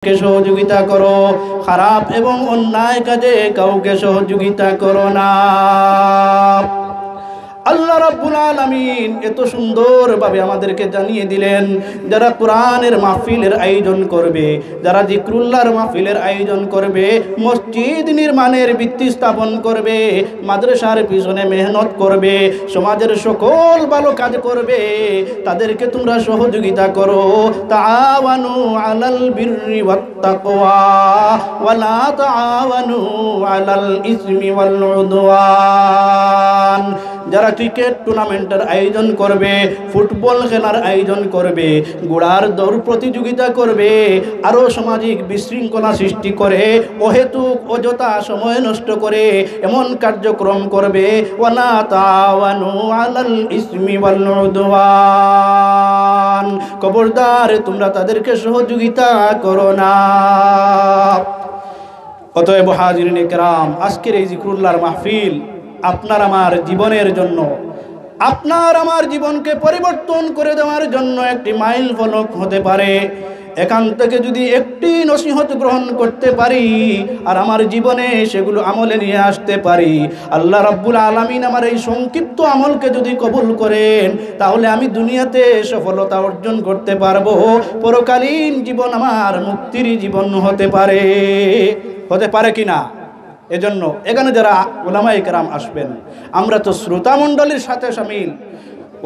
কে সহযোগিতা করো, খারাপ এবং অন্যায় কাজে কাউকে সহযোগিতা করো না। আল্লাহ রাব্বুল আলামিন এত সুন্দরভাবে আমাদেরকে জানিয়ে দিলেন, যারা কোরআনের মাহফিলের আয়োজন করবে, যারা জিকরুল্লাহর মাহফিলের আয়োজন করবে, মসজিদ নির্মাণের ভিত্তি স্থাপন করবে, মাদ্রাসার পিছনে মেহনত করবে, সমাজের সকল ভালো কাজ করবে, তাদেরকে তোমরা সহযোগিতা করো। তাআওয়ানু আলাল বিররি ওয়াত তাকওয়া ওয়া লা তাআওয়ানু আলাল ইসমি ওয়াল উদওয়ান। যারা ক্রিকেট টুর্নামেন্টের আয়োজন করবে, ফুটবল খেলার আয়োজন করবে, ঘোড়ার দৌড় প্রতিযোগিতা করবে, আরও সামাজিক বিশৃঙ্খলা সৃষ্টি করে, অহেতুক অযথা সময় নষ্ট করে এমন কার্যক্রম করবে, ওয়ালা তাআওয়ানু আলাল ইসমি ওয়াল উদওয়ান, খবরদার তোমরা তাদেরকে সহযোগিতা করো না। অতএব হাজিরিনে কেরাম, আজকের এই জিকরুল্লাহর মাহফিল আপনার আমার জীবনের জন্য, আপনার আমার জীবনকে পরিবর্তন করে দেওয়ার জন্য একটি মাইল ফলক হতে পারে। এখান থেকে যদি একটি নসিহত গ্রহণ করতে পারি আর আমার জীবনে সেগুলো আমলে নিয়ে আসতে পারি, আল্লাহ রাব্বুল আলামিন আমার এই সংক্ষিপ্ত আমলকে যদি কবুল করেন, তাহলে আমি দুনিয়াতে সফলতা অর্জন করতে পারবো, পরকালীন জীবন আমার মুক্তির জীবন হতে পারে কিনা। এজন্য এখানে যারা ওলামায়ে কেরাম আসবেন, আমরা তো শ্রোতা মণ্ডলীর সাথে শামিল,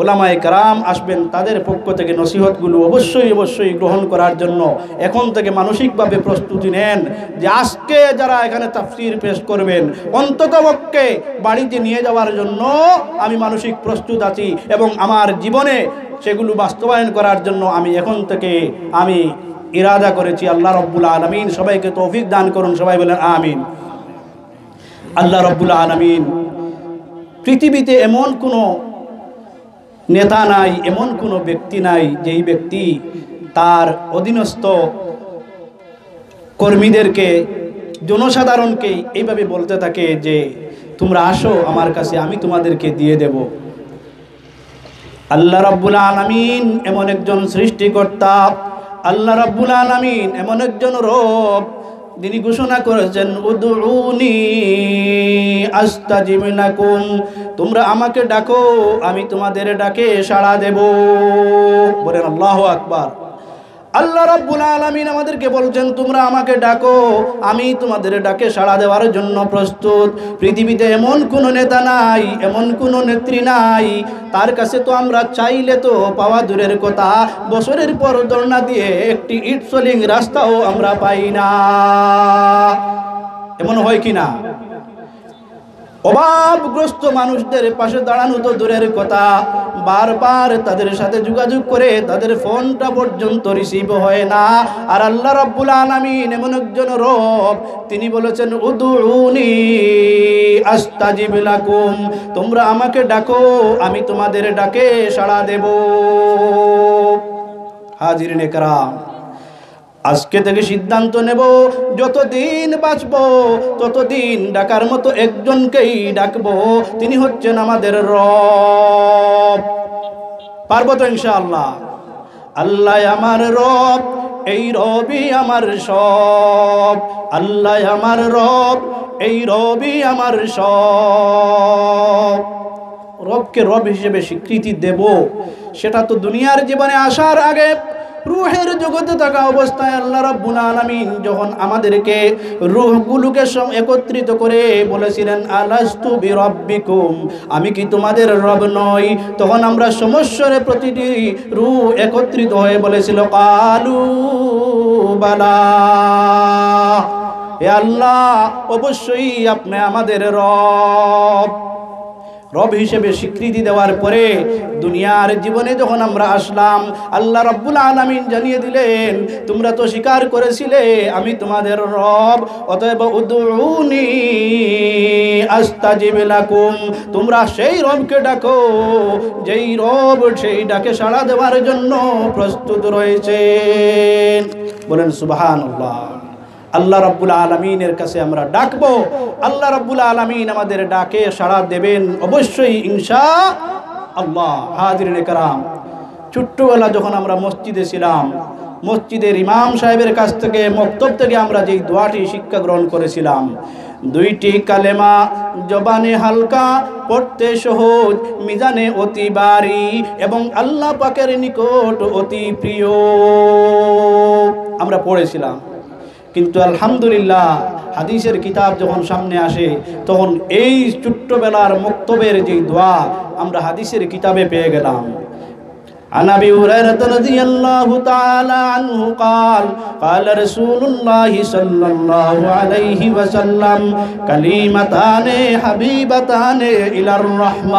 ওলামায়ে কেরাম আসবেন, তাদের পক্ষ থেকে নসিহতগুলো অবশ্যই গ্রহণ করার জন্য এখন থেকে মানসিকভাবে প্রস্তুতি নেন যে আজকে যারা এখানে তাফসীর পেশ করবেন, অন্ততপক্ষে বাড়িতে নিয়ে যাওয়ার জন্য আমি মানসিক প্রস্তুত আছি এবং আমার জীবনে সেগুলো বাস্তবায়ন করার জন্য আমি এখন থেকে আমি ইরাদা করেছি। আল্লাহ রাব্বুল আলামিন সবাইকে তৌফিক দান করুন, সবাই বলেন আমিন। আল্লাহ রাব্বুল আলামিন পৃথিবীতে এমন কোনো নেতা নাই, এমন কোনো ব্যক্তি নাই যেই ব্যক্তি তার অধীনস্থ কর্মীদেরকে, জনসাধারণকে এইভাবে বলতে থাকে যে তোমরা আসো আমার কাছে, আমি তোমাদেরকে দিয়ে দেব। আল্লাহ রাব্বুল আলামিন এমন একজন সৃষ্টিকর্তা, আল্লাহ রাব্বুল আলামিন এমন একজন রব, যিনি ঘোষণা করেছেন উদউনি আস্তাজিব লাকুম, তোমরা আমাকে ডাকো আমি তোমাদের ডাকে সাড়া দেব। বলেন আল্লাহু আকবার। আল্লাহ রাব্বুল আলামিন আমাদেরকে বলছেন তোমরা আমাকে ডাকো, আমি তোমাদের ডাকে সাড়া দেওয়ার জন্য প্রস্তুত। পৃথিবীতে এমন কোনো নেতা নাই, এমন কোনো নেত্রী নাই, তার কাছে তো আমরা চাইলে তো পাওয়া দূরের কথা, বছরের পর ধর্ণা দিয়ে একটি ইট সোলিং রাস্তাও আমরা পাই না। এমন হয় কি না? অভাবগ্রস্ত মানুষদের পাশে দাঁড়ানো তো দূরের কথা, বারবার তাদের সাথে যোগাযোগ করে তাদের ফোনটা পর্যন্ত রিসিভ হয় না। আর আল্লাহ রাব্বুল আলামিন এমন একজন রব, তিনি বলেছেন উদউনি আস্তাজিব লাকুম, তোমরা আমাকে ডাকো আমি তোমাদের ডাকে সাড়া দেব। হাজিরিনে কেরাম, আজকে থেকে সিদ্ধান্ত নেব, যতদিন বাঁচব ততদিন ডাকার মতো একজনকেই ডাকবো, তিনি হচ্ছেন আমাদের রব। পারবো তো ইনশাআল্লাহ? আল্লাহ আমার রব, এই রবই আমার সব, আল্লাহ আমার রব, এই রবই আমার সব। রবকে রব হিসেবে স্বীকৃতি দেব, সেটা তো দুনিয়ার জীবনে আসার আগে রূহের জগতে থাকা অবস্থায় আল্লাহ রাব্বুল আলামিন যখন আমাদেরকে রূহগুলোকে একত্রিত করে বলেছিলেন আলাস্তু বিরাব্বিকুম, আমি কি তোমাদের রব নই, তখন আমরা সমস্বরে প্রতিটি রূহ একত্রিত হয়ে বলেছিল কালু বালা, হে আল্লাহ অবশ্যই আপনি আমাদের রব। রব হিসেবে স্বীকৃতি দেওয়ার পরে দুনিয়ার জীবনে যখন আমরা আসলাম, আল্লাহ রাব্বুল আলামিন জানিয়ে দিলেন তোমরা তো স্বীকার করেছিলে আমি তোমাদের রব, অতএব উদউনি আস্তাজিব লাকুম, তোমরা সেই রবকে ডাকো যেই রব সেই ডাকে সাড়া দেওয়ার জন্য প্রস্তুত রয়েছেন। বলেন সুবহানাল্লাহ। আল্লাহ রাব্বুল আলামিনের কাছে আমরা ডাকবো, আল্লাহ রাব্বুল আলামিন আমাদের ডাকে সাড়া দেবেন অবশ্যই ইনশাআল্লাহ। হাজিরিনে কেরাম, ছোট্টবেলা যখন আমরা মসজিদে ছিলাম, মসজিদের ইমাম সাহেবের কাছ থেকে মক্তব থেকে আমরা যেই দোয়াটি শিক্ষা গ্রহণ করেছিলাম, দুইটি কালেমা জবানে হালকা, পড়তে সহজ, মিজানে অতি ভারী এবং আল্লাহ পাকের নিকট অতি প্রিয়, আমরা পড়েছিলাম। কিন্তু আলহামদুলিল্লাহ হাদিসের কিতাব যখন সামনে আসে তখন এই ছোট্টবেলার মক্তবের যেই দোয়া আমরা হাদিসের কিতাবে পেয়ে গেলাম। عن أبي هريرة رضي الله تعالى عنه قال قال رسول الله صلى الله عليه وسلم كلمتان حبيبتان إلى الرحمن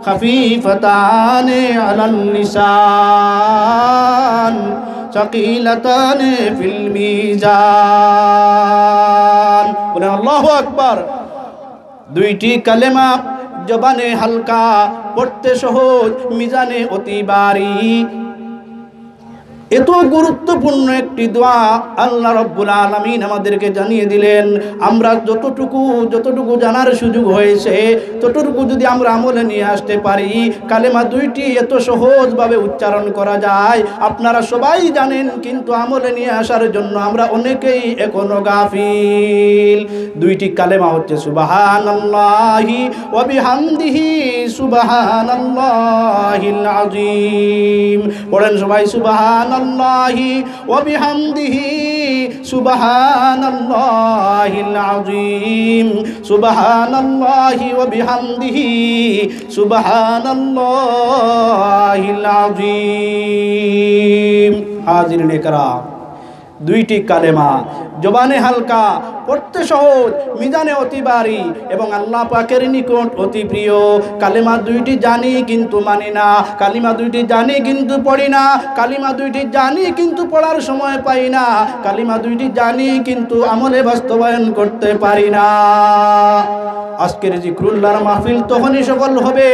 خفيفتان على اللسان ثقيلتان في الميزان বলেন আল্লাহু আকবার। দুইটি কালেমা জবানে হালকা, পড়তে সহজ, মিজানে অতি ভারী। এত গুরুত্বপূর্ণ একটি দোয়া আল্লাহ রাব্বুল আলামিন আমাদেরকে জানিয়ে দিলেন। আমরা যতটুকু জানার সুযোগ হয়েছে ততটুকু যদি আমরা আমলে নিয়ে আসতে পারি, কালেমা দুইটি এত সহজভাবে উচ্চারণ করা যায় আপনারা সবাই জানেন, কিন্তু আমলে নিয়ে আসার জন্য আমরা অনেকেই এখনো গাফিল। দুইটি কালেমা হচ্ছে সুবহানাল্লাহি ওয়া বিহামদিহি সুবহানাল্লাহিল আযীম। পড়েন সবাই সুবহানাল্লাহি ওয়া বিহামদিহি সুবহানাল্লাহিল আযীম, সুবহানাল্লাহি ওয়া বিহামদিহি সুবহানাল্লাহিল আযীম। হাজিরিন ইকরাম, দুইটি কালেমা জবানে হালকা, পড়তে সহজ, মিজানে অতি ভারী এবং আল্লাহ পাকের নিকট অতি প্রিয়। কালেমা দুইটি জানি কিন্তু মানি না, কালিমা দুইটি জানি কিন্তু পড়ি না, কালিমা দুইটি জানি কিন্তু পড়ার সময় পাই না, কালিমা দুইটি জানি কিন্তু আমলে বাস্তবায়ন করতে পারি না। আজকের জিক্রুল্লাহর মাহফিল তখনই সফল হবে,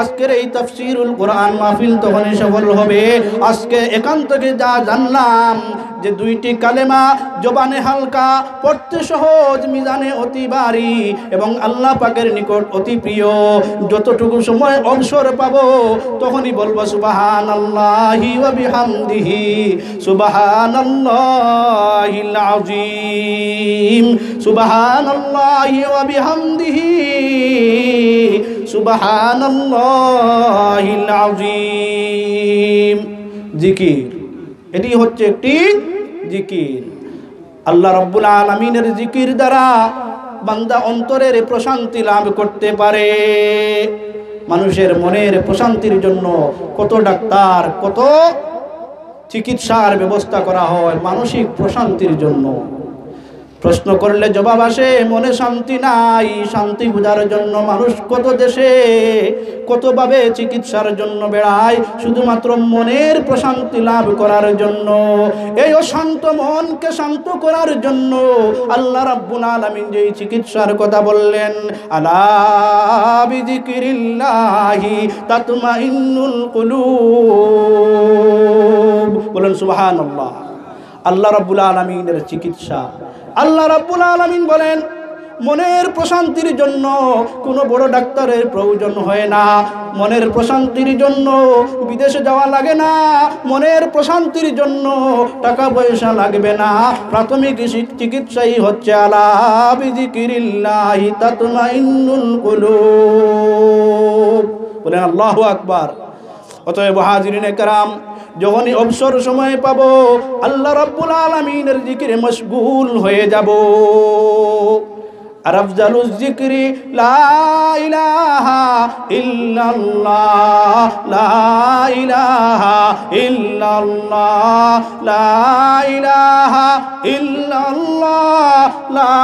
আজকের এই তাফসীরুল কোরআন মাহফিল তখনই সফল হবে আজকে এখান থেকে যা জানলাম যে দুইটি কালেমা জবানে হালকা, পড়তে সহজ, মিজানে অতি ভারী এবং আল্লাহ পাকের নিকট অতি প্রিয়। যতটুকু সময় অবসর পাবো তখনই বলবো সুবহানাল্লাহি ওয়া বিহামদিহি সুবহানাল্লাহিল আযীম, সুবহানাল্লাহি ওয়া বিহামদিহি সুবহানাল্লাহিল আযীম। জিকির, এটি হচ্ছে একটি জিকির। আল্লাহ রাব্বুল আলামিনের জিকির দ্বারা বান্দা অন্তরের প্রশান্তি লাভ করতে পারে। মানুষের মনের প্রশান্তির জন্য কত ডাক্তার, কত চিকিৎসার ব্যবস্থা করা হয় মানসিক প্রশান্তির জন্য। প্রশ্ন করলে জবাব আসে মনে শান্তি নাই, শান্তি বোঝার জন্য মানুষ কত দেশে কতভাবে চিকিৎসার জন্য বেড়ায়, শুধুমাত্র মনের প্রশান্তি লাভ করার জন্য। এই অশান্ত মনকে শান্ত করার জন্য আল্লাহ রাব্বুল আলামিন যেই চিকিৎসার কথা বললেন, আলা বিযিকরিল্লাহি তাতমাইন্নুল কুলুব। বলেন সুবহানাল্লাহ। আল্লাহ রাব্বুল আলামিনের চিকিৎসা। আল্লাহ রাব্বুল আলামিন বলেন মনের প্রশান্তির জন্য কোনো বড় ডাক্তারের প্রয়োজন হয় না, মনের প্রশান্তির জন্য বিদেশে যাওয়া লাগে না, মনের প্রশান্তির জন্য টাকা পয়সা লাগবে না। প্রাথমিক চিকিৎসাই হচ্ছে আলা বিযিকরিল্লাহি তাতমাইন্নুল কুলুব। বলেন আল্লাহু আকবার। অতএব হাজিরিনে কেরাম, যখনই অবসর সময় পাবো আল্লাহ রাব্বুল আলামিনের জিকিরে মশগুল হয়ে যাব। আর আফজালুজ যিকরি লা ইলাহা ইল্লাল্লাহ, লা ইলাহা ইল্লাল্লাহ, লা ইলাহা ইল্লাল্লাহ, লা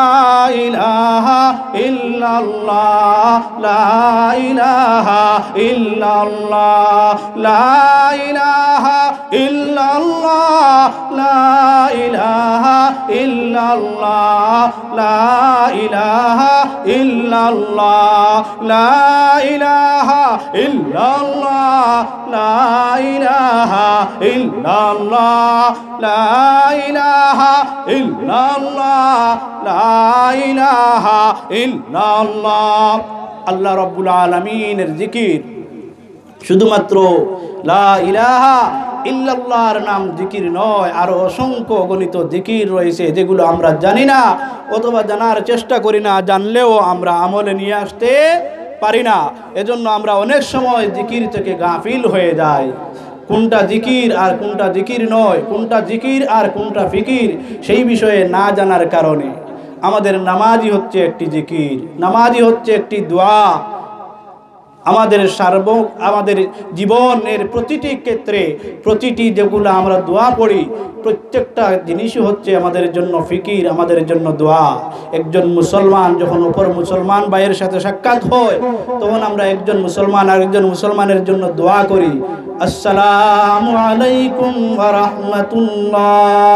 ইলাহা ইল্লাল্লাহ, লা ইলাহা ইল্লাল্লাহ, লা ইলাহা ইল্লাল্লাহ, লা ইলাহা ইল্লাল্লাহ, লা ইলাহা ইল্লাল্লাহ, লা ইলাহা ইল্লাল্লাহ, লা ইলাহা ইল্লাল্লাহ, লা ইলাহা ইল্লাল্লাহ, লা ইলাহা ইল্লাল্লাহ। আল্লাহ রাব্বুল আলামিনের জিকির শুধুমাত্র লা ইলাহা ইল্লাল্লাহর নাম জিকির নয়, আরো অসংখ্য গণিত জিকির রয়েছে যেগুলো আমরা জানি না অথবা জানার চেষ্টা করি না, জানলেও আমরা আমলে নিয়ে আসতে পারি না। এজন্য আমরা অনেক সময় জিকির থেকে গাফিল হয়ে যাই। কোনটা জিকির আর কোনটা জিকির নয়, কোনটা জিকির আর কোনটা ফিকির, সেই বিষয়ে না জানার কারণে আমাদের নামাজই হচ্ছে একটি জিকির, নামাজই হচ্ছে একটি দোয়া। আমাদের আমাদের জীবনের প্রতিটি ক্ষেত্রে প্রতিটি যেগুলো আমরা দোয়া পড়ি প্রত্যেকটা জিনিসই হচ্ছে আমাদের জন্য ফিকির, আমাদের জন্য দোয়া। একজন মুসলমান যখন অপর মুসলমান ভাইয়ের সাথে সাক্ষাৎ হয় তখন আমরা একজন মুসলমান আর একজন মুসলমানের জন্য দোয়া করি, আসসালামু আলাইকুম ওয়া রাহমাতুল্লাহ।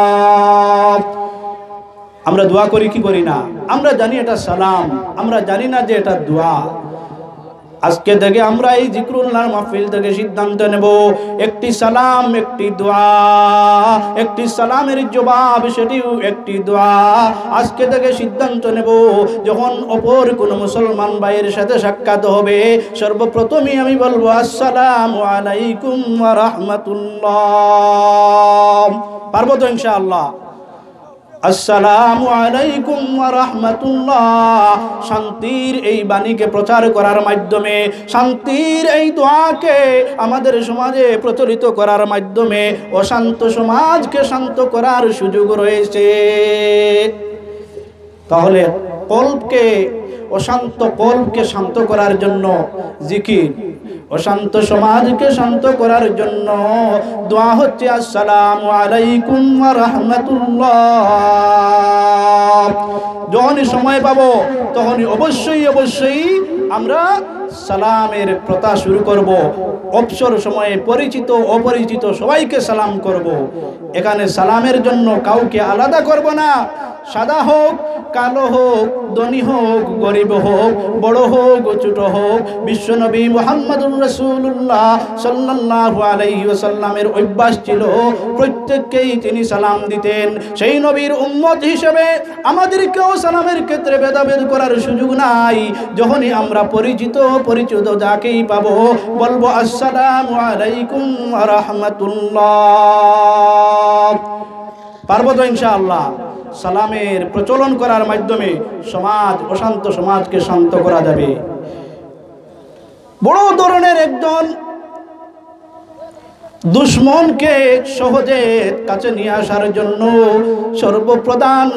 আমরা দোয়া করি কি করি না? আমরা জানি এটা সালাম, আমরা জানি না যে এটা দোয়া। আজকে থেকে আমরা এই জিকরুল্লাহর মাহফিল থেকে সিদ্ধান্ত নেব, একটি সালাম একটি দোয়া, একটি সালামের জবাব সেটিও একটি দোয়া। আজকে থেকে সিদ্ধান্ত নেব যখন অপর কোনো মুসলমান ভাইয়ের সাথে সাক্ষাৎ হবে সর্বপ্রথমই আমি বলবো আসসালামু আলাইকুম ওয়া রাহমাতুল্লাহ। পারবো তো ইনশাআল্লাহ? আসসালামু আলাইকুম ওয়া রাহমাতুল্লাহ। শান্তির এই বাণীকে প্রচার করার মাধ্যমে, শান্তির এই দোয়াকে আমাদের সমাজে প্রচলিত করার মাধ্যমে অশান্ত সমাজকে শান্ত করার সুযোগ রয়েছে। তাহলে অশান্ত কল্পকে শান্ত করার জন্য জিকির, অশান্ত সমাজকে শান্ত করার জন্য দোয়া হচ্ছে আসসালামু আলাইকুম ওয়া রাহমাতুল্লাহ। যখনই সময় পাবো তখনই অবশ্যই আমরা সালামের প্রথা শুরু করব। অবসর সময়ে পরিচিত অপরিচিত সবাইকে সালাম করব। এখানে সালামের জন্য কাউকে আলাদা করব না। সাদা হোক, কালো হোক, ধনী হোক, গরিব হোক, বড় হোক, ছোট হোক, বিশ্বনবী মুহাম্মদুর রাসূলুল্লাহ সাল্লাল্লাহু আলাইহি ওয়াসাল্লামের অভ্যাস ছিল প্রত্যেককেই তিনি সালাম দিতেন। সেই নবীর উম্মত হিসেবে আমাদেরকেও সালামের ক্ষেত্রে ভেদাভেদ করার সুযোগ নাই। যখনই আমরা পরিচিত যাকেই পাবো বলবো আসসালামু আলাইকুম ওয়া রাহমাতুল্লাহ। পারবো তো ইনশাআল্লাহ? সালামের প্রচলন করার মাধ্যমে অশান্ত সমাজকে শান্ত করা যাবে। বড় ধরনের একজন দুশ্মনকে সহজে কাছে নিয়ে আসার জন্য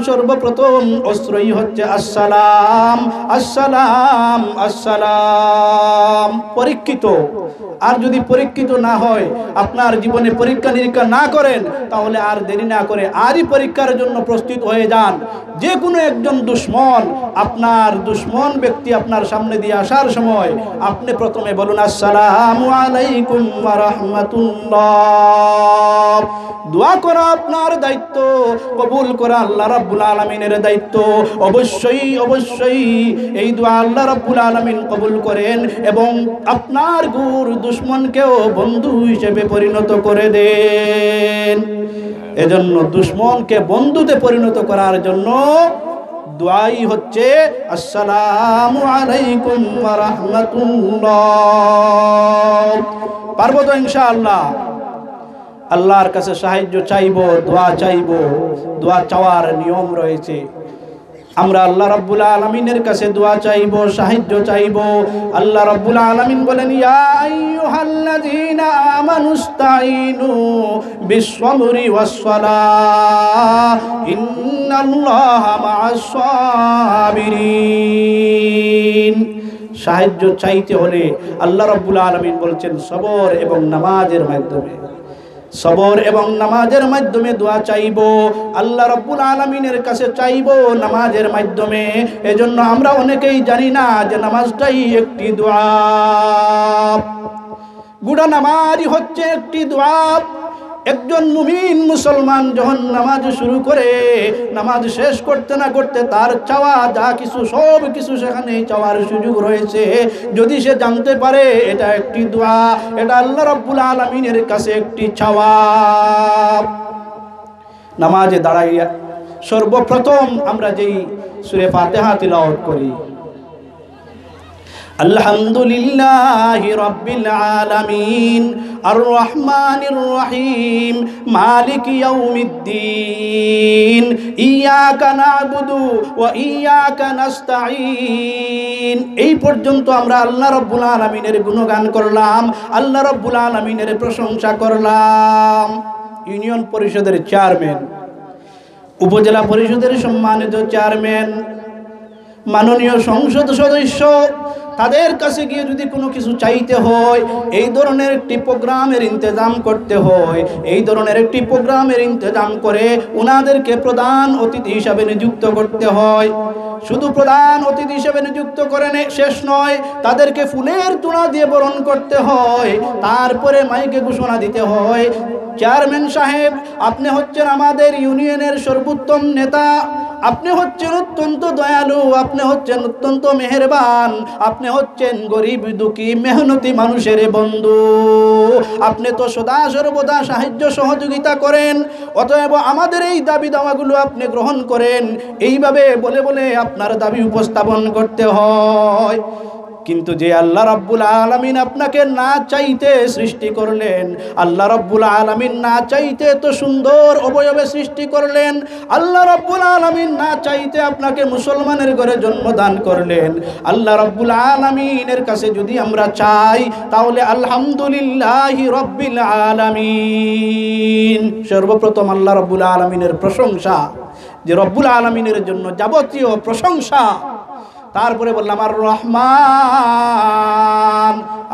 সর্বপ্রথম অস্ত্রই হচ্ছে আসসালাম, আসসালাম, আসসালাম। পরীক্ষিত। আর যদি পরীক্ষিত না হয়, আপনার জীবনে পরীক্ষা নিরীক্ষা না করেন, তাহলে আর দেরি না করে আরই পরীক্ষার জন্য প্রস্তুত হয়ে যান। যে কোনো একজন দুশ্মন ব্যক্তি আপনার সামনে দিয়ে আসার সময় আপনি প্রথমে বলুন আসসালামু আলাইকুম ওয়া রাহমাতুল্লাহ। দোয়া করা আপনার দায়িত্ব, কবুল করা আল্লাহ রাব্বুল আলামিনের দায়িত্ব। অবশ্যই এই দোয়া আল্লাহ রাব্বুল আলামিন কবুল করেন এবং আপনার দুশ্মনকেও বন্ধু হিসেবে পরিণত করে দেন। এজন্য দুশ্মনকে বন্ধুতে পরিণত করার জন্য দোয়াই হচ্ছে আসসালামু আলাইকুম ওয়া রাহমাতুল্লাহ। পারবো তো ইনশাআল্লাহ? আল্লাহর কাছে সাহায্য চাইবো, দোয়া চাইবো। দোয়া চাওয়ার নিয়ম রয়েছে। আমরা আল্লাহ রাব্বুল আলামিনের কাছে দোয়া চাইবো, সাহায্য চাইবো। আল্লাহ রাব্বুল আলামিন বলেন ইয়া আইয়ুহাল্লাযীনা আমানুস্তাঈনু বিস-সাবরি ওয়াস-সালাহ ইন্নাল্লাহা মা'আস-সাবিরিন। সাহায্য চাইতে হলে আল্লাহ রাব্বুল আলামিন বলছেন সবর এবং নামাজের মাধ্যমে, সবর এবং নামাজের মাধ্যমে দোয়া চাইবো। আল্লাহ রাব্বুল আলামিনের কাছে চাইবো নামাজের মাধ্যমে। এজন্য আমরা অনেকেই জানি না যে নামাজটাই একটি দোয়া। গোটা নামাজই হচ্ছে একটি দোয়া। একজন মুমিন মুসলমান যখন নামাজ শুরু করে, নামাজ শেষ করতে না করতে তার চাওয়া যা কিছু সব কিছু সেখানে চাওয়ার সুযোগ রয়েছে। যদি সে জানতে পারে এটা একটি দোয়া, এটা আল্লাহ রাব্বুল আলামিনের কাছে একটি চাওয়া। নামাজে দাঁড়াইয়া সর্বপ্রথম আমরা যেই সূরা ফাতিহা তিলাওয়াত করি, আলহামদুলিল্লাহি রাব্বিল আলামিন আর রহমানির রহিম মালিকি ইয়াউমিদ্দিন ইয়াকা না'বুদু ওয়া ইয়াকা নাস্তাঈন। এই পর্যন্ত আমরা আল্লাহ রাব্বুল আলামিনের গুণগান করলাম, আল্লাহ রাব্বুল আলামিনের প্রশংসা করলাম। ইউনিয়ন পরিষদের চেয়ারম্যান, উপজেলা পরিষদের সম্মানিত চেয়ারম্যান, মাননীয় সংসদ সদস্য, তাদের কাছে গিয়ে যদি কোনো কিছু চাইতে হয়, এই ধরনের একটি প্রোগ্রামের ইন্তজাম করতে হয়, এই ধরনের একটি প্রোগ্রামের ইন্তজাম করে ওনাদেরকে প্রধান অতিথি হিসাবে নিযুক্ত করতে হয়। শুধু প্রধান অতিথি হিসেবে নিযুক্ত করে শেষ নয়, তাদেরকে ফুলের তোড়া দিয়ে বরণ করতে হয়, তারপরে মাইকে ঘোষণা দিতে হয়, চেয়ারম্যান সাহেব, আপনি হচ্ছেন আমাদের ইউনিয়নের সর্বোত্তম নেতা, আপনি হচ্ছেন অত্যন্ত দয়ালু, আপনি হচ্ছেন অত্যন্ত মেহেরবান, আপনি হচ্ছেন গরিব দুঃখী মেহনতি মানুষের বন্ধু, আপনি তো সদা সর্বদা সাহায্য সহযোগিতা করেন, অতএব আমাদের এই দাবি দাওয়াগুলো আপনি গ্রহণ করেন। এইভাবে বলে বলে আপনার দাবি উপস্থাপন করতে হয়। কিন্তু যে আল্লাহ রাব্বুল আলামিন আপনাকে না চাইতে সৃষ্টি করলেন, আল্লাহ রাব্বুল আলামিন না চাইতে তো সুন্দর অবয়বে সৃষ্টি করলেন, আল্লাহ রাব্বুল আলামিন না চাইতে আপনাকে মুসলমানের ঘরে জন্মদান করলেন, আল্লাহ রাব্বুল আলামিনের কাছে যদি আমরা চাই তাহলে আলহামদুলিল্লাহি রাব্বিল আলামিন। সর্বপ্রথম আল্লাহ রাব্বুল আলামিনের প্রশংসা, যে রব্বুল আলামিনের জন্য যাবতীয় প্রশংসা। তারপরে বললাম আর রহমান,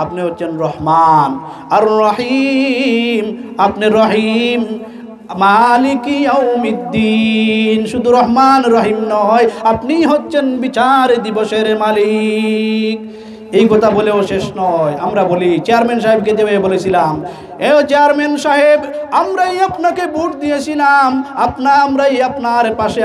আপনি হচ্ছেন রহমান, আর রহিম, আপনি রহিম, মালিকি ইয়াউমিদ্দিন, শুধু রহমান রহিম নয়, আপনি হচ্ছেন বিচার দিবসের মালিক। এই কথা বলেও শেষ নয়, আমরা বলি চেয়ারম্যান সাহেবকে যেভাবে বলেছিলাম, এ চেয়ারম্যান সাহেব, আমরাই আপনাকে ভোট দিয়েছিলাম, আমরাই আপনার পাশে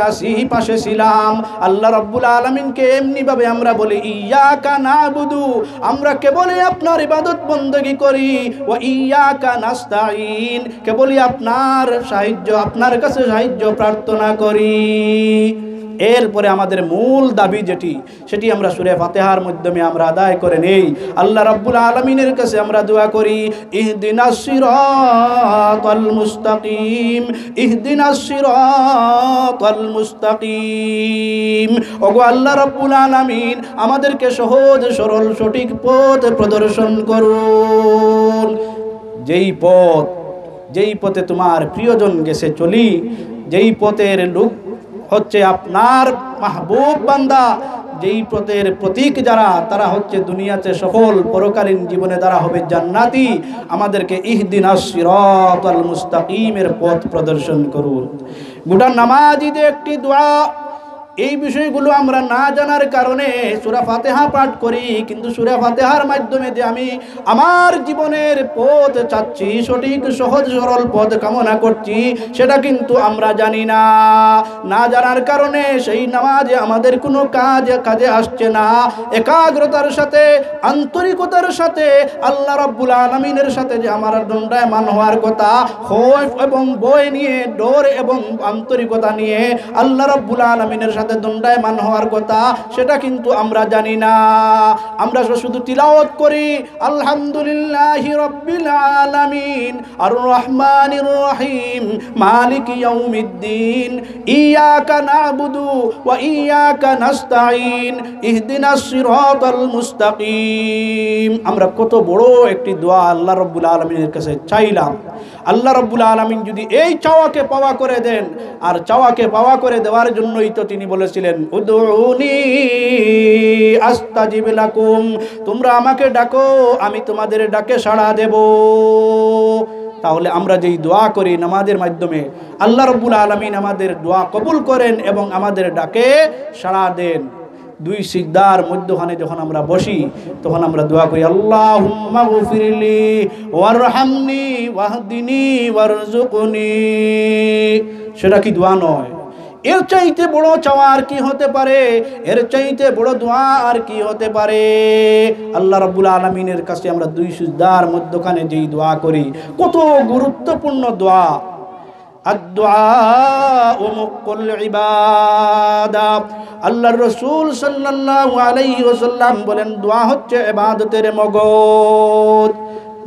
পাশে ছিলাম। আল্লাহ রাব্বুল আলামিনকে এমনিভাবে আমরা বলি ইয়াকা না'বুদু, আমরা কেবলই আপনার ইবাদত বندگی করি, ওয়া ইয়াকা নাস্তাঈন, কেবলই আপনার সাহায্য, আপনার কাছে সাহায্য প্রার্থনা করি। এরপরে আমাদের মূল দাবি যেটি, সেটি আমরা সূরা ফাতিহার মাধ্যমে আমরা আদায় করে নেই। আল্লাহ রাব্বুল আলামিনের কাছে আমরা দোয়া করি, ইহদিনাস সিরাতাল মুস্তাকিম, ইহদিনাস সিরাতাল মুস্তাকিম। ওগো আল্লাহ রাব্বুল আলামিন, আমাদেরকে সহজ সরল সঠিক পথ প্রদর্শন করুন। যেই পথে তোমার প্রিয়জন গেছে চলি, যেই পথের লোক হচ্ছে আপনার মাহবুব বান্দা, যেই পথের প্রতীক যারা, তারা হচ্ছে দুনিয়াতে সফল, পরকালীন জীবনে তারা হবে জান্নাতি। আমাদেরকে ইহদিনাস সিরাতাল মুস্তাকিমের পথ প্রদর্শন করুন। গোটা নামাজিদের একটি দোয়া, এই বিষয়গুলো আমরা না জানার কারণে সূরা ফাতিহা পাঠ করি, কিন্তু সূরা ফাতিহার মাধ্যমে যে আমি আমার জীবনের পথ চাচ্ছি, সঠিক সহজ সরল পথ কামনা করছি, সেটা কিন্তু আমরা জানি না। না জানার কারণে সেই নামাজে আমাদের কোনো কাজে আসছে না। একাগ্রতার সাথে, আন্তরিকতার সাথে আল্লাহ রাব্বুল আলামিনের সাথে যে আমার দণ্ডায়মান হওয়ার কথা, খৌফ এবং ভয় নিয়ে, ডর এবং আন্তরিকতা নিয়ে আল্লাহ রাব্বুল আলামিনের সাথে দণ্ডায়মান হওয়ার কথা, সেটা কিন্তু আমরা জানি না। আমরা শুধু তিলাওয়াত করি, আলহামদুলিল্লাহি রাব্বিল আলামিন, আর রহমানির রহিম, মালিকি ইয়াউমিদ্দিন, ইয়াকা না'বুদু ওয়া ইয়াকা নাস্তাঈন, ইহদিনাস সিরাতাল মুস্তাকিম। আমরা কত বড় একটি দোয়া আল্লাহ রাব্বুল আলামিনের কাছে চাইলাম। আল্লাহ রাব্বুল আলামিন যদি এই চাওয়াকে পাওয়া করে দেন, আর চাওয়াকে পাওয়া করে দেওয়ার জন্যই তো তিনি বলেছিলেন, উদউনি আস্তাজিব লাকুম, তোমরা আমাকে ডাকো, আমি তোমাদের ডাকে সাড়া দেব। তাহলে আমরা যেই দোয়া করি নামাজের মাধ্যমে, আল্লাহ রাব্বুল আলামিন আমাদের দোয়া কবুল করেন এবং আমাদের ডাকে সাড়া দেন। দুই সিজদার মধ্যখানে যখন আমরা বসি, তখন আমরা দোয়া করি, আল্লাহুম্মা গফিরলি ওয়ারহামনি ওয়াহদিনি ওয়ারযুকনি। সেটা কি দোয়া নয়? এর চাইতে বড় চাওয়া আর কি হতে পারে? এর চাইতে বড় দোয়া আর কি হতে পারে? আল্লাহ রাব্বুল আলামিনের কাছে আমরা দুই সিজদার মধ্যখানে যেই দোয়া করি, কত গুরুত্বপূর্ণ দোয়া। আদ-দুআউ মুকুল ইবাদা। আল্লাহর রাসূল সাল্লাল্লাহু আলাইহি ওয়াসাল্লাম বলেন, দোয়া হচ্ছে ইবাদতের মগজ।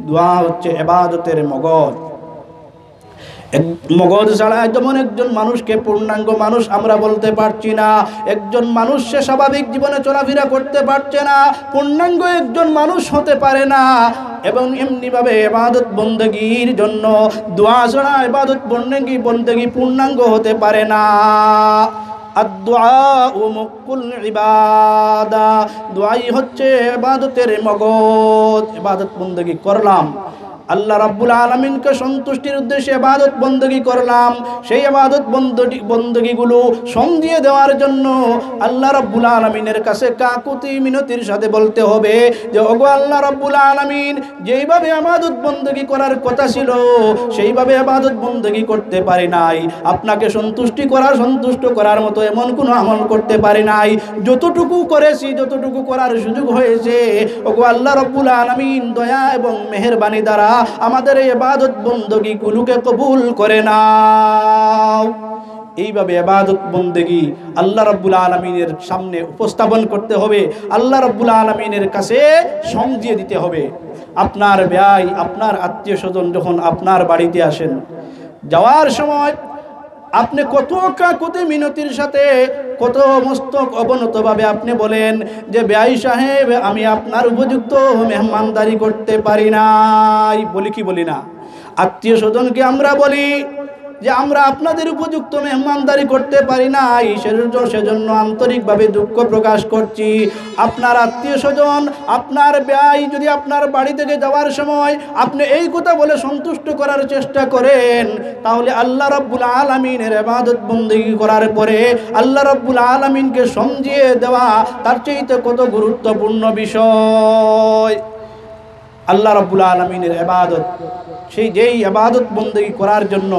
দোয়া হচ্ছে ইবাদতের মগজ। মগজ ছাড়া যেমন একজন মানুষকে পূর্ণাঙ্গ মানুষ আমরা বলতে পারছি না, একজন মানুষ সে স্বাভাবিক জীবনে চলাফেরা করতে পারছে না, পূর্ণাঙ্গ একজন মানুষ হতে পারে না। এবং এমনিভাবে ইবাদত বন্দেগীর জন্য দোয়া ছাড়া ইবাদত বন্দেগী পূর্ণাঙ্গ হতে পারে না। আদ-দুআউ মুকুল ইবাদা। দোয়াই হচ্ছে ইবাদতের মগজ। ইবাদত বন্দেগী করলাম, আল্লাহ রাব্বুল আলামিনকে সন্তুষ্টির উদ্দেশ্যে ইবাদত বন্দেগী করলাম, সেই ইবাদত বন্দেগীগুলো সমঝিয়ে দেওয়ার জন্য আল্লাহ রাব্বুল আলামিনের কাছে কাকুতি মিনতির সাথে বলতে হবে যে, ওগো আল্লাহ রাব্বুল আলামিন, যেইভাবে ইবাদত বন্দেগী করার কথা ছিল সেইভাবে ইবাদত বন্দেগী করতে পারি নাই, আপনাকে সন্তুষ্ট করার মতো এমন কোনো আমল করতে পারি নাই। যতটুকু করেছি, যতটুকু করার সুযোগ হয়েছে, ওগো আল্লাহ রাব্বুল আলামিন দয়া এবং মেহেরবানি দ্বারা আমাদের এই ইবাদত বন্দেগীগুলোকে কবুল করে নাও। এইভাবে ইবাদত বন্দেগী আল্লাহ রাব্বুল আলামিনের সামনে উপস্থাপন করতে হবে, আল্লাহ রাব্বুল আলামিনের কাছে সমঝিয়ে দিতে হবে। আপনার ভাই, আপনার আত্মীয় স্বজন যখন আপনার বাড়িতে আসেন, যাওয়ার সময় আপনি কত কাকুতি মিনতির সাথে, কত মস্তক অবনতভাবে আপনি বলেন যে, ভাই সাহেব, আমি আপনার উপযুক্ত মেহমানদারি করতে পারি নাই। বলি কি বলি না? আত্মীয় স্বজনকে আমরা বলি যে আমরা আপনাদের উপযুক্ত মেহমানদারি করতে পারি নাই, সেজন্য আন্তরিকভাবে দুঃখ প্রকাশ করছি। আপনার আত্মীয় স্বজন, আপনার ভাই যদি আপনার বাড়ি থেকে যাওয়ার সময় আপনি এই কথা বলে সন্তুষ্ট করার চেষ্টা করেন, তাহলে আল্লাহ রাব্বুল আলামিনের ইবাদত বন্দেগী করার পরে আল্লাহ রাব্বুল আলামিনকে সমঝিয়ে দেওয়া তার চাইতে কত গুরুত্বপূর্ণ বিষয়। আল্লাহ রাব্বুল আলামিনের ইবাদত, যেই ইবাদত বন্দেগী করার জন্য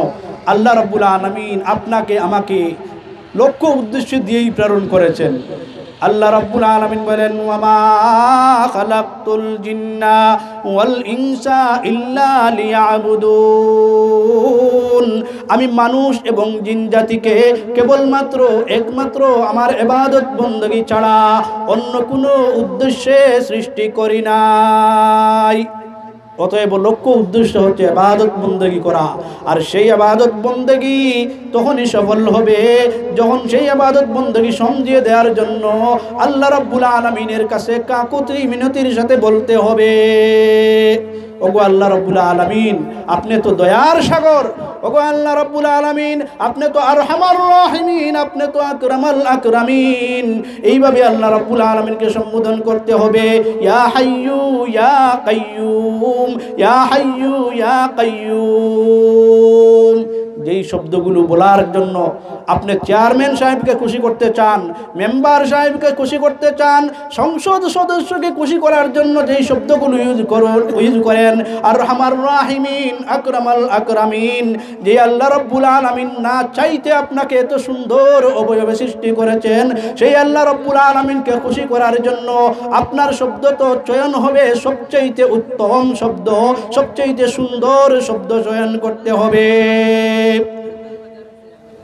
আল্লাহ রাব্বুল আলামিন আপনাকে আমাকে লক্ষ্য উদ্দেশ্য দিয়েই প্রেরণ করেছেন। আল্লাহ রাব্বুল আলামিন বলেন, ওয়ামা খালাকতুল জিন্না ওয়াল ইনসা ইল্লা লিয়াবুদুন। আমি মানুষ এবং জিন জাতিকে কেবলমাত্র একমাত্র আমার ইবাদত বন্দেগী ছাড়া অন্য কোনো উদ্দেশ্যে সৃষ্টি করি নাই। অতএব লক্ষ্য উদ্দেশ্য হচ্ছে ইবাদত বন্দেগী করা। আর সেই ইবাদত বন্দেগী তখনই সফল হবে যখন সেই ইবাদত বন্দেগী সমঝিয়ে দেওয়ার জন্য আল্লাহ রাব্বুল আলামিনের কাছে কাকুতি মিনতির সাথে বলতে হবে, ওগো আল্লাহ রাব্বুল আলামিন, আপনি তো দয়ার সাগর। ওগো আল্লাহ রাব্বুল আলামিন, আপনি তো আরহামার রাহিমিন, আপনি তো আকরামাল আকরামিন। এইভাবে আল্লাহ রাব্বুল আলামিনকে সম্বোধন করতে হবে, ইয়া হাইয়ু ইয়া কাইয়ুম, ইয়া হাইয়ু ইয়া কাইয়ুম। যেই শব্দগুলো বলার জন্য আপনি চেয়ারম্যান সাহেবকে খুশি করতে চান, মেম্বার সাহেবকে খুশি করতে চান, সংসদ সদস্যকে খুশি করার জন্য যেই শব্দগুলো ইউজ করেন, আর রহমান রাহিমিন, আকরামাল আকরামিন, যে আল্লাহ রাব্বুল আলামিন না চাইতে আপনাকে এত সুন্দর অবয়বে সৃষ্টি করেছেন, সেই আল্লাহ রাব্বুল আলামিনকে খুশি করার জন্য আপনার শব্দ তো চয়ন হবে সবচেয়ে উত্তম শব্দ, সবচেয়ে সুন্দর শব্দ চয়ন করতে হবে।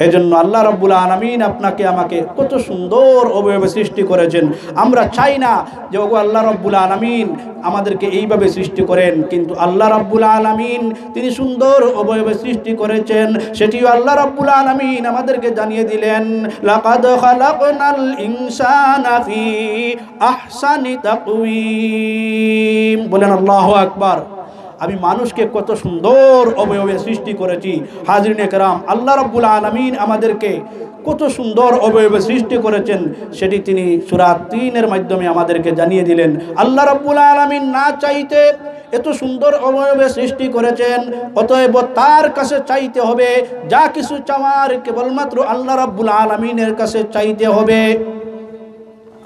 এজন্য আল্লাহ রাব্বুল আলামিন আপনাকে আমাকে কত সুন্দর অবয়বে সৃষ্টি করেছেন। আমরা চাই না যে ওগো আল্লাহ রাব্বুল আলামিন আমাদেরকে এইভাবে সৃষ্টি করেন, কিন্তু আল্লাহ রাব্বুল আলামিন তিনি সুন্দর অবয়বে সৃষ্টি করেছেন, সেটিও আল্লাহ রাব্বুল আলামিন আমাদেরকে জানিয়ে দিলেন, লাকাদ খালাকনাল ইনসানা ফি আহসানি তাকওয়িম। বলেন আল্লাহু আকবার। আমি মানুষকে কত সুন্দর অবয়বে সৃষ্টি করেছি। হাজরিনে কেরাম, আল্লাহ রাব্বুল আলামিন আমাদেরকে কত সুন্দর অবয়বে সৃষ্টি করেছেন সেটি তিনি সূরা ৩-এর মাধ্যমে আমাদেরকে জানিয়ে দিলেন। আল্লাহ রাব্বুল আলামিন না চাইতে এত সুন্দর অবয়বে সৃষ্টি করেছেন, অতএব তার কাছে চাইতে হবে। যা কিছু চাওয়ার কেবলমাত্র আল্লাহ রাব্বুল আলামিনের কাছে চাইতে হবে।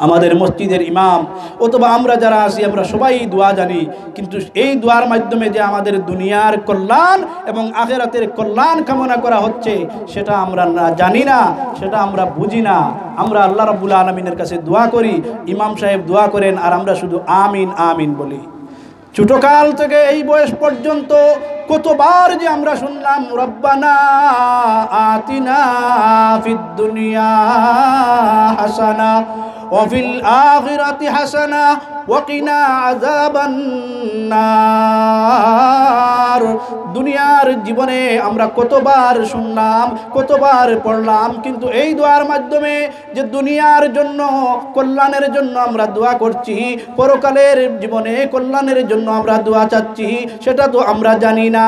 আমাদের মসজিদের ইমাম অথবা আমরা যারা আছি, আমরা সবাই দোয়া জানি, কিন্তু এই দোয়ার মাধ্যমে যে আমাদের দুনিয়ার কল্যাণ এবং আখিরাতের কল্যাণ কামনা করা হচ্ছে সেটা আমরা না জানি না, সেটা আমরা বুঝি না। আমরা আল্লাহ রাব্বুল আলামিনের কাছে দোয়া করি, ইমাম সাহেব দোয়া করেন, আর আমরা শুধু আমিন আমিন বলি। ছোটকাল থেকে এই বয়স পর্যন্ত কতবার যে আমরা শুনলাম রব্বানা আতিনা ফিদ দুনিয়া হাসানা ওয়া ফিল আখিরাতি হাসানা ওয়া কিনা আযাবান নার। দুনিয়ার জীবনে আমরা কতবার শুনলাম, কতবার পড়লাম, কিন্তু এই দোয়ার মাধ্যমে যে দুনিয়ার জন্য কল্যাণের জন্য আমরা দোয়া করছি, পরকালের জীবনে কল্যাণের জন্য আমরা দোয়া চাচ্ছি, সেটা তো আমরা জানি না।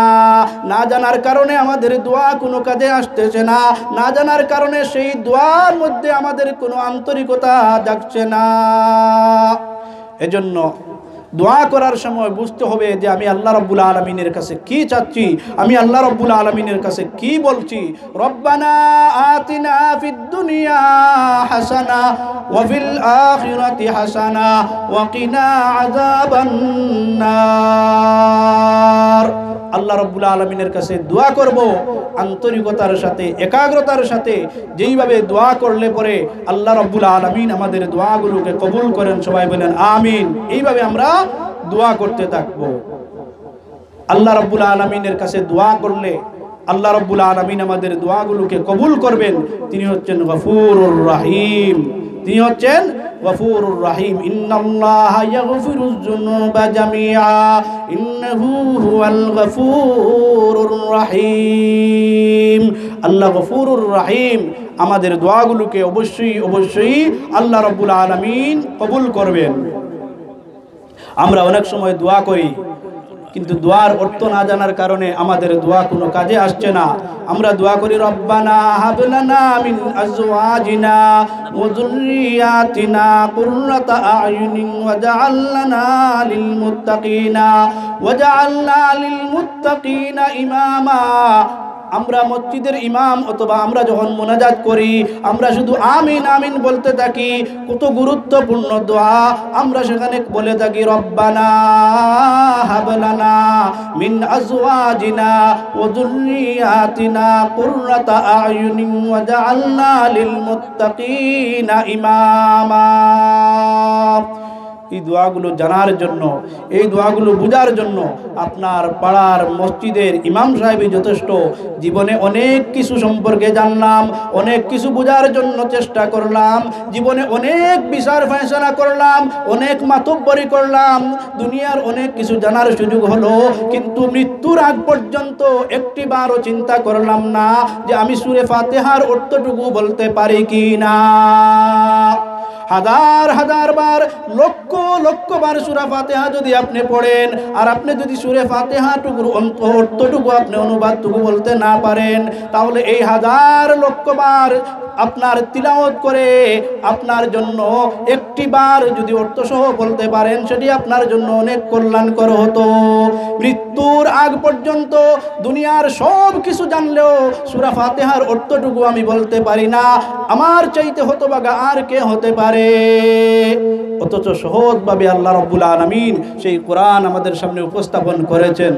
না জানার কারণে আমাদের দোয়া কোনো কাজে আসতেছে না, না জানার কারণে সেই দোয়ার মধ্যে আমাদের কোনো আন্তরিকতা জাগছে না। এজন্য দোয়া করার সময় বুঝতে হবে যে আমি আল্লাহ রাব্বুল আলামিনের কাছে কি চাচ্ছি, আমি আল্লাহ রাব্বুল আলামিনের কাছে কি বলছি। রব্বানা আতিনা ফিদ দুনিয়া হাসানা ওয়া ফিল আখিরাতি হাসানা ওয়া কিনা আযাবান নার। আল্লাহ রাব্বুল আলামিনের কাছে দোয়া করব আন্তরিকতার সাথে, একাগ্রতার সাথে। যেইভাবে দোয়া করলে পরে আল্লাহ রাব্বুল আলামিন আমাদের দোয়াগুলোকে কবুল করেন। সবাই বলেন আমিন। এইভাবে আমরা দোয়া করতে থাকব। আল্লাহ রাব্বুল আলামিনের কাছে দোয়া করলে আল্লাহ রাব্বুল আলামিন আমাদের দোয়াগুলোকে কবুল করবেন। তিনি হচ্ছেন গফুরুর রহিম, তিনি হচ্ছেন গফুরুর রহিম। ইন্নাল্লাহা ইয়াগফিরুয যুনুবা জামিআ ইন্নাহু হুয়াল গফুরুর রহিম। আল্লাহ গফুরুর রহিম, আমাদের দোয়াগুলোকে অবশ্যই অবশ্যই আল্লাহ রাব্বুল আলামিন কবুল করবেন। আমরা অনেক সময় দোয়া করি, কিন্তু দোয়ার অর্থ না জানার কারণে আমাদের দোয়া কোনো কাজে আসছে না। আমরা দোয়া করি রব্বানা হাব লানা মিন আজওয়াজিনা ওয়া যুররিয়াতিনা কুররাতা আয়ুনিন ওয়াজআলনা লিল মুত্তাকিনা ইমামা। আমরা মসজিদের ইমাম অথবা আমরা যখন মোনাজাত করি, আমরা শুধু আমিন আমিন বলতে থাকি। কত গুরুত্বপূর্ণ দোয়া, আমরা সেখানে বলে থাকি রব্বানা হাব লানা মিন আজওয়াজিনা ওয়া যুররিয়াতিনা কুররাতা আয়ুনিন ওয়াজআলনা লিল মুত্তাকিনা ইমামা। এই দোয়াগুলো জানার জন্য, এই দোয়াগুলো বোঝার জন্য আপনার পাড়ার মসজিদের ইমাম সাহেবই যথেষ্ট। জীবনে অনেক কিছু সম্পর্কে জানলাম, অনেক কিছু বোঝার জন্য চেষ্টা করলাম, জীবনে অনেক বিচার ফয়সালা করলাম, অনেক মাতব্বরি করলাম, দুনিয়ার অনেক কিছু জানার সুযোগ হলো, কিন্তু মৃত্যুর আগ পর্যন্ত একটিবারও চিন্তা করলাম না যে আমি সূরা ফাতিহার অর্থটুকু বলতে পারি কি না। হাজার হাজার বার, লক্ষ লক্ষ বার সূরা ফাতিহা যদি আপনি পড়েন, আর আপনি যদি সূরা ফাতিহাটুকুর অর্থটুকু আপনি অনুবাদটুকু বলতে না পারেন, তাহলে এই হাজার লক্ষ বার আপনার তিলাওয়াত করে আপনার জন্য একটি বার যদি অর্থসহ বলতে পারেন, সেটি আপনার জন্য অনেক কল্যাণকর হতো। মৃত্যুর আগ পর্যন্ত দুনিয়ার সব কিছু জানলেও সূরা ফাতিহার অর্থটুকু আমি বলতে পারি না, আমার চাইতে হতভাগা আর কে হতে পারে? অথচ সহজভাবে আল্লাহ রাব্বুল আলামিন সেই কোরআন আমাদের সামনে উপস্থাপন করেছেন।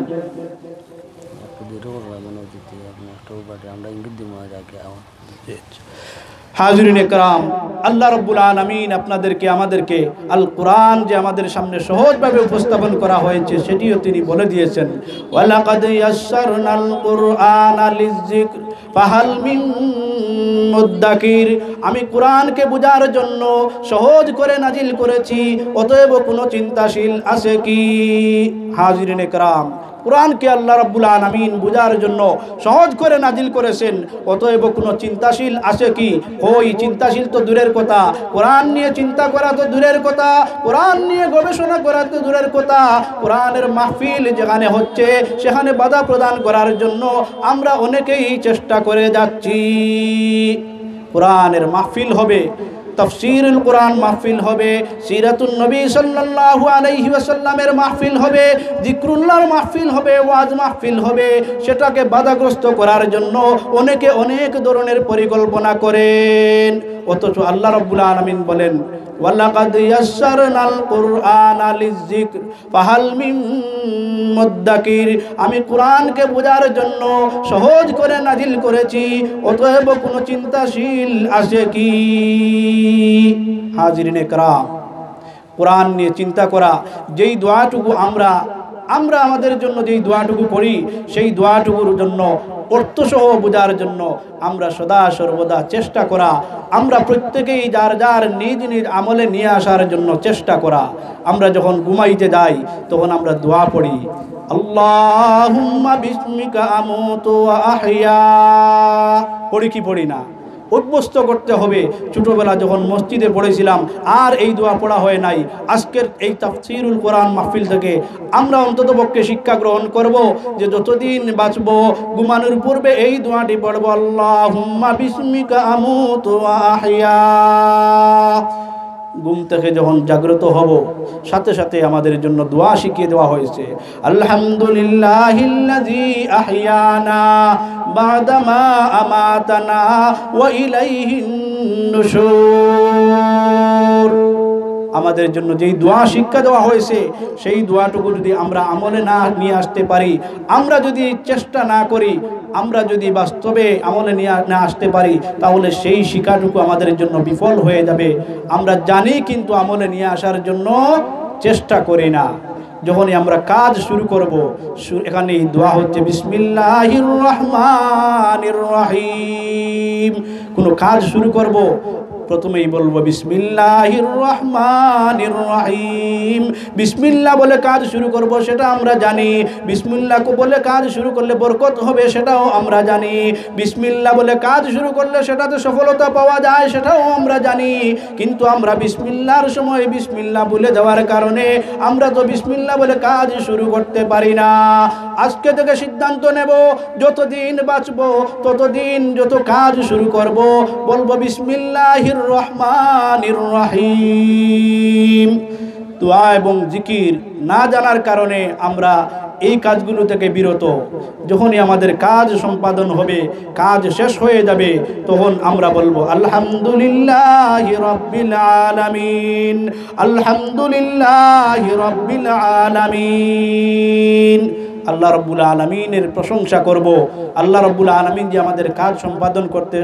হাজিরিনে کرام, আল্লাহ রাব্বুল আলামিন আপনাদেরকে আমাদেরকে আল কোরআন যে আমাদের সামনে সহজভাবে উপস্থাপন করা হয়েছে সেটিও তিনি বলে দিয়েছেন। ওয়ালাকাদ ইয়াসসারনাল কুরআনা লিযিকর ফাহাল মিন মুদ্দাকির। আমি কোরআনকে বোঝার জন্য সহজ করে নাজিল করেছি, অতএব কোনো চিন্তাশীল আছে কি? হাজিরিনে کرام, কোরআনকে আল্লাহ রাব্বুল আলামিন বোঝার জন্য সহজ করে নাজিল করেছেন, অতএব কোনো চিন্তাশীল আছে কি? ওই চিন্তাশীল তো দূরের কথা, কোরআন নিয়ে চিন্তা করা তো দূরের কথা, কোরআন নিয়ে গবেষণা করা তো দূরের কথা। কোরআনের মাহফিল যেখানে হচ্ছে সেখানে বাধা প্রদান করার জন্য আমরা অনেকেই চেষ্টা করে যাচ্ছি। কোরআনের মাহফিল হবে, তাফসীরুল কোরআন মাহফিল হবে, সিরাতুন নবী সাল্লাল্লাহু আলাইহি ওয়াসাল্লামের মাহফিল হবে, যিকরুল্লাহর মাহফিল হবে, ওয়াজ মাহফিল হবে। সেটাকে বাধাগ্রস্ত করার জন্য অনেকে অনেক ধরনের পরিকল্পনা করেন, অথচ আল্লাহ রাব্বুল আলামিন বলেন ওয়ালাকাদ ইয়াসসারনাল কুরআনা লিযিকর ফাহাল মিন মুদ্দাকির। আমি কোরআনকে বোঝার জন্য সহজ করে নাজিল করেছি, অতএব কোনো চিন্তাশীল আছে কি? হাজিরিনে کرام, কোরআন নিয়ে চিন্তা করা, যেই দোয়াটুকু আমরা আমরা আমাদের জন্য যেই দোয়াটুকু পড়ি সেই দোয়াটুকুর জন্য অর্থসহ বোঝার জন্য আমরা সদা সর্বদা চেষ্টা করা, আমরা প্রত্যেকেই যার যার নিজ নিজ আমলে নিয়ে আসার জন্য চেষ্টা করা। আমরা যখন ঘুমাইতে যাই তখন আমরা দোয়া পড়ি, আল্লাহুম্মা বিসমিকা আমুতু ওয়া আহইয়া, পড়ি কি পড়ি না? অভ্যস্ত করতে হবে। ছোটবেলা যখন মসজিদে পড়েছিলাম আর এই দোয়া পড়া হয় নাই, আজকের এই তাফসীরুল কোরআন মাহফিল থেকে আমরা অন্ততপক্ষে শিক্ষা গ্রহণ করব যে যতদিন বাঁচব ঘুমানোর পূর্বে এই দোয়াটি পড়ব, আল্লাহুম্মা বিসমিকা আমুতু ওয়া আহইয়া। ঘুম থেকে যখন জাগ্রত হব সাথে সাথে আমাদের জন্য দোয়া শিখিয়ে দেওয়া হয়েছে, আলহামদুলিল্লাহিল্লাযী আহইয়ানা বা'দামা আমাতানা ওয়া ইলাইহিন নুশুর। আমাদের জন্য যেই দোয়া শিক্ষা দেওয়া হয়েছে সেই দোয়াটুকু যদি আমরা আমলে না নিয়ে আসতে পারি, আমরা যদি চেষ্টা না করি, আমরা যদি বাস্তবে আমলে নিয়ে না আসতে পারি, তাহলে সেই শিক্ষাটুকু আমাদের জন্য বিফল হয়ে যাবে। আমরা জানি কিন্তু আমলে নিয়ে আসার জন্য চেষ্টা করি না। যখনই আমরা কাজ শুরু করব, এখানে এই দোয়া হচ্ছে বিসমিল্লাহির রহমানির রহিম। কোনো কাজ শুরু করব প্রথমেই বলবো বিসমিল্লাহির রহমানির রহিম। বিসমিল্লাহ বলে কাজ শুরু করব সেটা আমরা জানি, বিসমিল্লাহ বলে কাজ শুরু করলে বরকত হবে সেটাও আমরা জানি, বিসমিল্লাহ বলে কাজ শুরু করলে সেটাতে সফলতা পাওয়া যায় সেটাও আমরা জানি। কিন্তু আমরা বিসমিল্লাহর সময় বিসমিল্লাহ বলে দেওয়ার কারণে আমরা তো বিসমিল্লাহ বলে কাজ শুরু করতে পারি না। আজকে থেকে সিদ্ধান্ত নেব, যতদিন বাঁচবো ততদিন যত কাজ শুরু করব বলবো বিসমিল্লাহির রহমানির রহিম। দোয়া এবং জিকির না জানার কারণে আমরা এই কাজগুলো থেকে বিরত। যখনই আমাদের কাজ সম্পাদন হবে, কাজ শেষ হয়ে যাবে, তখন আমরা বলবো আলহামদুলিল্লাহি রাব্বিল আলামিন, আলহামদুলিল্লাহি রাব্বিল আলামিন। আল্লাহ রাব্বুল আলামিনের প্রশংসা করব। আল্লাহ রাব্বুল আলামিন যে আমাদের কাজ সম্পাদন করতে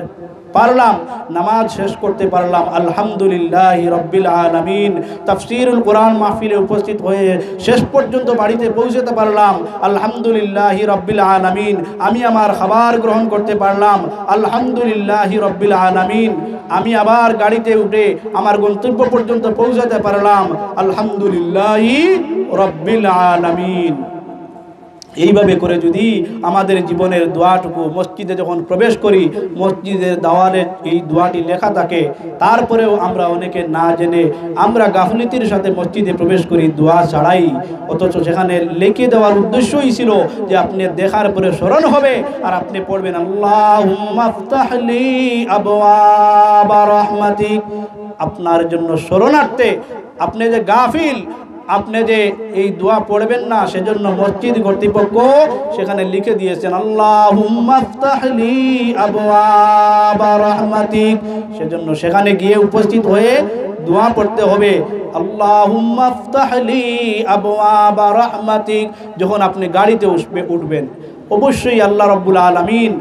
পারলাম, নামাজ শেষ করতে পারলাম, আলহামদুলিল্লাহি রাব্বিল আলামিন। তাফসীরুল কোরআন মাহফিলে উপস্থিত হয়ে শেষ পর্যন্ত বাড়িতে পৌঁছতে পারলাম, আলহামদুলিল্লাহি রাব্বিল আলামিন। আমি আমার খাবার গ্রহণ করতে পারলাম, আলহামদুলিল্লাহি রাব্বিল আলামিন। আমি আবার গাড়িতে উঠে আমার গন্তব্য পর্যন্ত পৌঁছাতে পারলাম, আলহামদুলিল্লাহি রাব্বিল আলামিন। এইভাবে করে যদি আমাদের জীবনের দোয়াটুকু মসজিদে যখন প্রবেশ করি, মসজিদের দেওয়ালে এই দোয়াটি লেখা থাকে, তারপরেও আমরা অনেকে না জেনে আমরা গাফলিতির সাথে মসজিদে প্রবেশ করি দোয়া ছাড়াই, অথচ সেখানে লিখে দেওয়ার উদ্দেশ্যই ছিল যে আপনি দেখার পরে স্মরণ হবে আর আপনি পড়বেন আল্লাহুম্মা আফতাহলি আবওয়াবা রাহমাতিক। আপনার জন্য স্মরণার্থে আপনি যে গাফিল, আপনি যে এই দোয়া পড়বেন না, সেজন্য মসজিদ কর্তৃপক্ষ সেখানে লিখে দিয়েছেন আল্লাহুম্মা আফতাহলি আবওয়াবা রাহমাতিক। সেজন্য সেখানে গিয়ে উপস্থিত হয়ে দোয়া পড়তে হবে, আল্লাহুম্মা আফতাহলি আবওয়াবা রাহমাতিক। যখন আপনি গাড়িতে উঠবেন অবশ্যই আল্লাহ রাব্বুল আলামিন,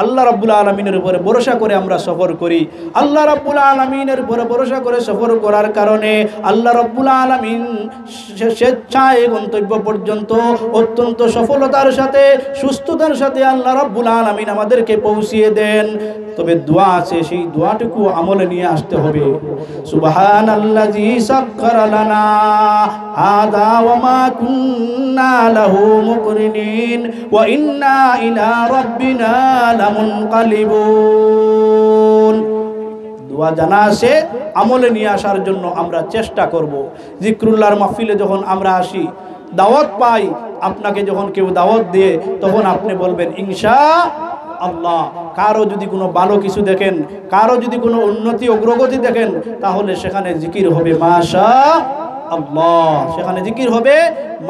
আল্লাহ রাব্বুল আলামিনের উপরে ভরসা করে আমরা সফর করি। আল্লাহ রাব্বুল আলামিনের উপরে ভরসা করে সফর করার কারণে আল্লাহ রাব্বুল আলামিন স্বেচ্ছায় গন্তব্য পর্যন্ত অত্যন্ত সফলতার সাথে, সুস্থতার সাথে আল্লাহ রাব্বুল আলামিন আমাদেরকে পৌঁছিয়ে দেন। তবে দোয়া আছে, সেই দোয়াটুকু আমলে নিয়ে আসতে হবে। সুবহানাল্লাযী সাখখারা লানা হাযা ওয়া মা কুন্না লাহু মুকরিনিন ওয়া ইন্না ইলা রাব্বিনা লামুনকালিবুন। দোয়া জানা আছে, আমলে নিয়ে আসার জন্য আমরা চেষ্টা করব। জিকরুল্লাহর মাহফিলে যখন আমরা আসি, দাওয়াত পাই, আপনাকে যখন কেউ দাওয়াত দিয়ে তখন আপনি বলবেন ইনশাআল্লাহ। কারো যদি কোনো ভালো কিছু দেখেন, কারো যদি কোনো উন্নতি অগ্রগতি দেখেন, তাহলে সেখানে জিকির হবে মাশাআল্লাহ, সেখানে জিকির হবে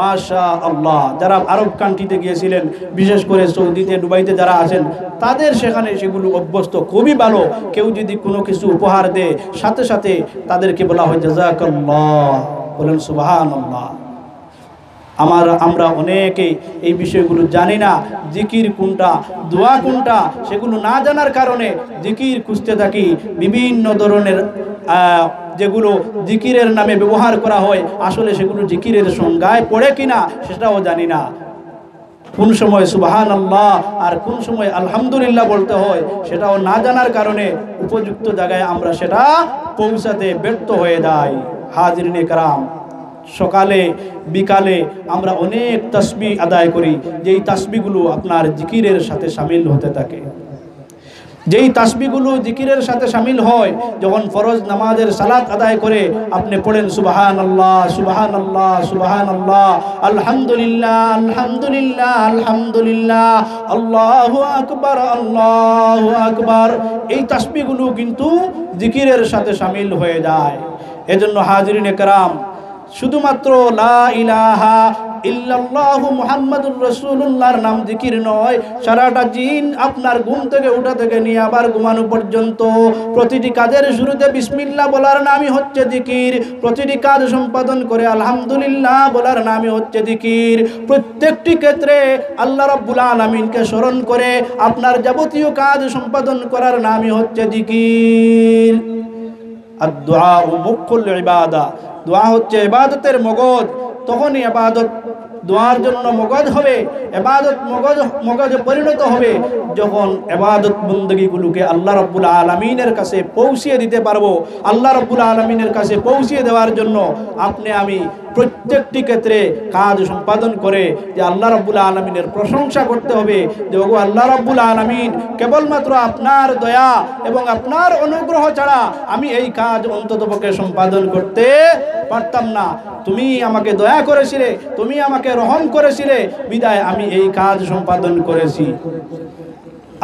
মাশাআল্লাহ। যারা আরব কান্ট্রিতে গিয়েছিলেন, বিশেষ করে সৌদিতে, দুবাইতে যারা আছেন, তাদের সেখানে সেগুলো অভ্যস্ত, খুবই ভালো। কেউ যদি কোনো কিছু উপহার দেয়, সাথে সাথে তাদেরকে বলা হয় জাযাকাল্লাহ, বলেন সুবহানাল্লাহ। আমরা অনেকেই এই বিষয়গুলো জানি না, জিকির কোনটা, দোয়া কোনটা, সেগুলো না জানার কারণে জিকির খুঁজতে থাকি, বিভিন্ন ধরনের যেগুলো জিকিরের নামে ব্যবহার করা হয় আসলে সেগুলো জিকিরের সংজ্ঞায় পড়ে কিনা সেটাও জানি না। কোন সময় সুবহানাল্লাহ আর কোন সময় আলহামদুলিল্লাহ বলতে হয় সেটাও না জানার কারণে উপযুক্ত জায়গায় আমরা সেটা পৌঁছাতে ব্যর্থ হয়ে যাই। হাজিরিনে কেরাম, সকালে বিকালে আমরা অনেক তাসবিহ আদায় করি, যেই তাসবিহগুলো আপনার জিকিরের সাথে শামিল হতে থাকে। যেই তাসবিহগুলো জিকিরের সাথে শামিল হয়, যখন ফরজ নামাজের সালাত আদায় করে আপনি পড়েন সুবহানাল্লাহ সুবহানাল্লাহ সুবহানাল্লাহ, আলহামদুলিল্লাহ আলহামদুলিল্লাহ আলহামদুলিল্লাহ, আল্লাহু আকবার আল্লাহু আকবার, এই তাসবিহগুলো কিন্তু জিকিরের সাথে শামিল হয়ে যায়। এজন্য হাজিরিনে কেরাম, শুধুমাত্র লা ইলাহা ইল্লাল্লাহু মুহাম্মাদুর রাসূলুল্লাহর নাম জিকির নয়, সারাটা দিন আপনার ঘুম থেকে ওঠা থেকে নিয়ে আবার ঘুমানো পর্যন্ত প্রতিটি কাজের শুরুতে বিসমিল্লাহ বলার নামই হচ্ছে জিকির, প্রতিটি কাজ সম্পাদন করে আলহামদুলিল্লাহ বলার নামই হচ্ছে জিকির, প্রত্যেকটি ক্ষেত্রে আল্লাহ রাব্বুল আলামিনকে স্মরণ করে আপনার যাবতীয় কাজ সম্পাদন করার নামই হচ্ছে জিকির। আদ-দুআ মুখুল ইবাদা, দোয়া হচ্ছে ইবাদতের মগজ। তখনই ইবাদত দোয়ার জন্য মগজ হবে, ইবাদত মগজে পরিণত হবে যখন ইবাদত বندگিগুলোকে আল্লাহ রাব্বুল আলামিনের কাছে পৌঁছিয়ে দিতে পারবো। আল্লাহ রাব্বুল আলামিনের কাছে পৌঁছিয়ে দেওয়ার জন্য আপনি আমি প্রত্যেকটি ক্ষেত্রে কাজ সম্পাদন করে যে আল্লাহ রাব্বুল আলামিনের প্রশংসা করতে হবে যে ওগো আল্লাহ রাব্বুল আলামিন, কেবলমাত্র আপনার দয়া এবং আপনার অনুগ্রহ ছাড়া আমি এই কাজ অন্ততপক্ষে সম্পাদন করতে পারতাম না। তুমি আমাকে দয়া করেছিলে, তুমি আমাকে রহম করেছিলে, বিদায় আমি এই কাজ সম্পাদন করেছি।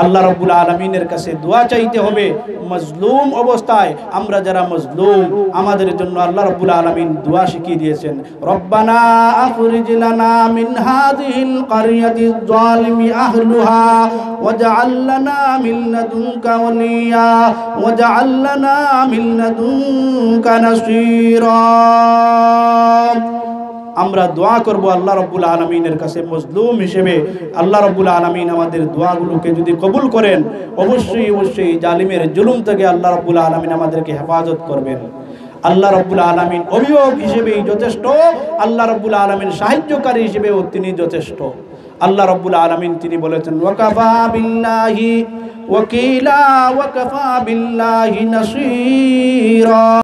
আল্লাহ রাব্বুল আলামিনের কাছে দোয়া চাইতে হবে মজলুম অবস্থায়। আমরা যারা মজলুম, আমাদের জন্য আল্লাহ রাব্বুল আলামিন দোয়া শিখিয়ে দিয়েছেন, রব্বানা আখরিজ লানা মিন হাযিহিল ক্বরিয়াতিজ যালিমি আহলুহা ওয়াজআল লানা মিন লাদুনকা ওয়ালিয়া ওয়াজআল লানা মিন লাদুনকা নাসীরা। আমরা দোয়া করব আল্লাহ রাব্বুল আলামিনের কাছে মজলুম হিসেবে। আল্লাহ রাব্বুল আলামিন আমাদের দোয়াগুলোকে যদি কবুল করেন, অবশ্যই অবশ্যই জালিমের জুলুম থেকে আল্লাহ রাব্বুল আলামিন আমাদেরকে হেফাজত করবেন। আল্লাহ রাব্বুল আলামিন অভিভাবক হিসেবেই যথেষ্ট, আল্লাহ রাব্বুল আলামিন সাহায্যকারী হিসেবেও তিনি যথেষ্ট। আল্লাহ রাব্বুল আলামিন তিনি বলেছেন, ওয়াকাফা বিল্লাহি ওয়াকিলা ওয়াকাফা বিল্লাহি নাসীরা।